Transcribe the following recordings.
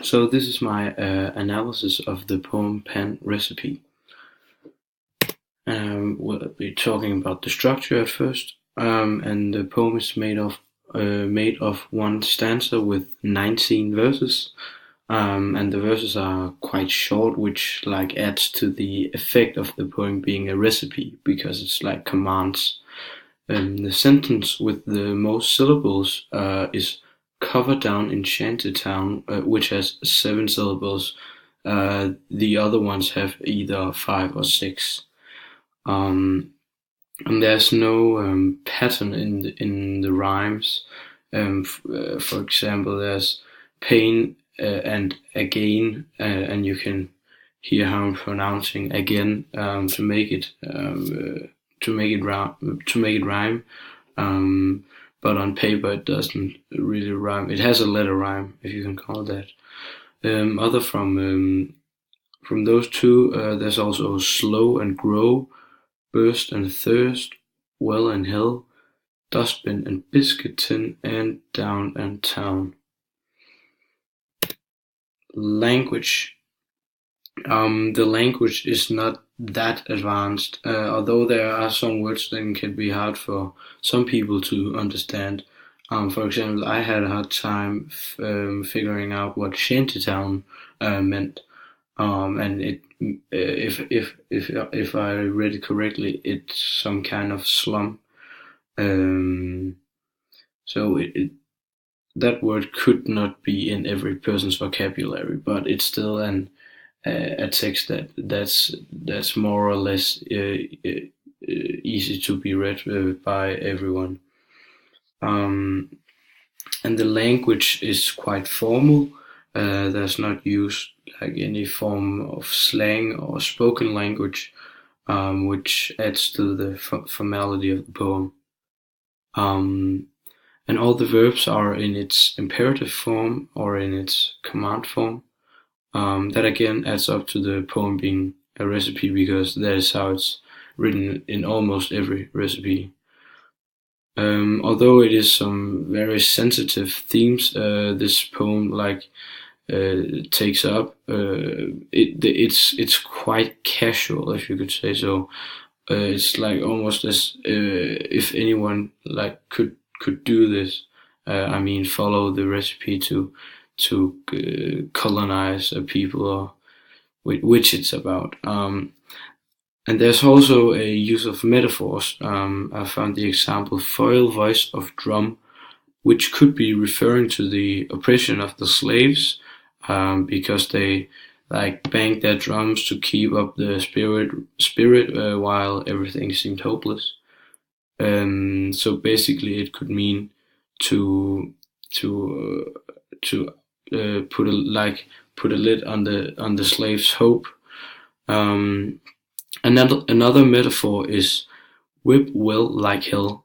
So this is my analysis of the poem Pan Recipe. We'll be talking about the structure at first, and the poem is made of one stanza with 19 verses, and the verses are quite short, which like adds to the effect of the poem being a recipe because it's like commands. The sentence with the most syllables is "cover down in Shantytown", which has 7 syllables. The other ones have either 5 or 6. Um, and there's no pattern in the rhymes. For example, there's pain and again, and you can hear how I'm pronouncing again to make it rhyme. Um, but on paper it doesn't really rhyme. It has a letter rhyme, if you can call it that. Other from those two, there's also slow and grow, burst and thirst, well and hell, dustbin and biscuit tin, and down and town. Language. The language is not that advanced, although there are some words that can be hard for some people to understand. For example, I had a hard time figuring out what shantytown meant, and if I read it correctly, it's some kind of slum. Um, so that word could not be in every person's vocabulary, but it's still a text that's more or less easy to be read by everyone. Um, and the language is quite formal. There's not used like any form of slang or spoken language, which adds to the formality of the poem. Um, and all the verbs are in its imperative form or in its command form. That again adds up to the poem being a recipe because that is how it's written in almost every recipe. Although it is some very sensitive themes, this poem takes up. It's quite casual, if you could say so. It's like almost as if anyone like could do this. I mean, follow the recipe to colonize a people or which it's about. And there's also a use of metaphors. I found the example "foil voice of drum", which could be referring to the oppression of the slaves, because they like banged their drums to keep up the spirit while everything seemed hopeless. So basically, it could mean to to put a lid on the slave's hope. Um, another metaphor is "whip well like hell",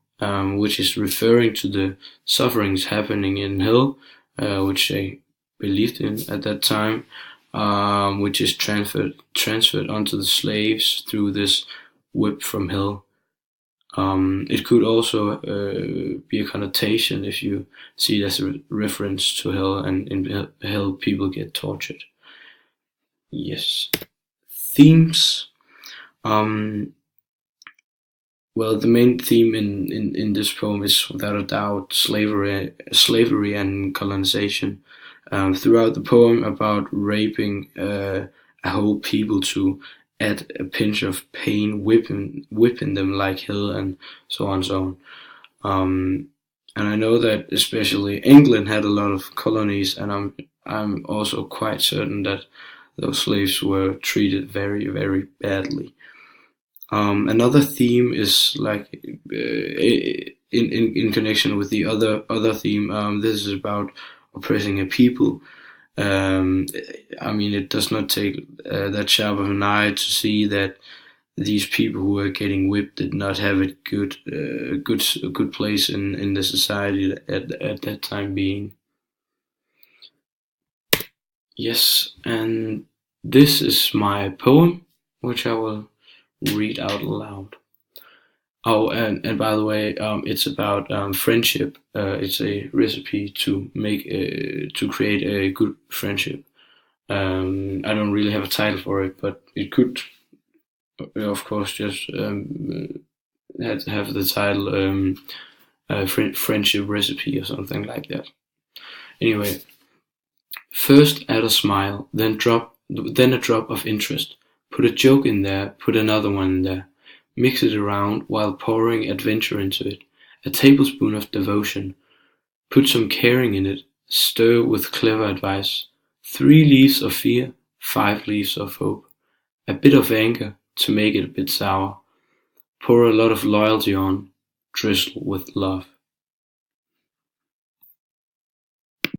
which is referring to the sufferings happening in hell, which they believed in at that time, which is transferred onto the slaves through this whip from hell. It could also be a connotation if you see it as a reference to hell, and in hell people get tortured. Yes. Themes. Um, well, the main theme in this poem is without a doubt slavery and colonization. Throughout the poem, about raping a whole people to add a pinch of pain, whipping them like hell, and so on and so on. And I know that especially England had a lot of colonies, and I'm also quite certain that those slaves were treated very very badly. Another theme is like in connection with the other theme. This is about oppressing a people. Um, I mean, it does not take that sharp of an eye to see that these people who were getting whipped did not have a good place in the society at that time being. Yes, and this is my poem, which I will read out loud. Oh, and by the way, it's about friendship. It's a recipe to create a good friendship. I don't really have a title for it, but it could, of course, just have the title friendship recipe or something like that. Anyway, first add a smile, then a drop of interest. Put a joke in there, put another one in there. Mix it around while pouring adventure into it. A tablespoon of devotion. Put some caring in it. Stir with clever advice. 3 leaves of fear, 5 leaves of hope. A bit of anger to make it a bit sour. Pour a lot of loyalty on. Drizzle with love.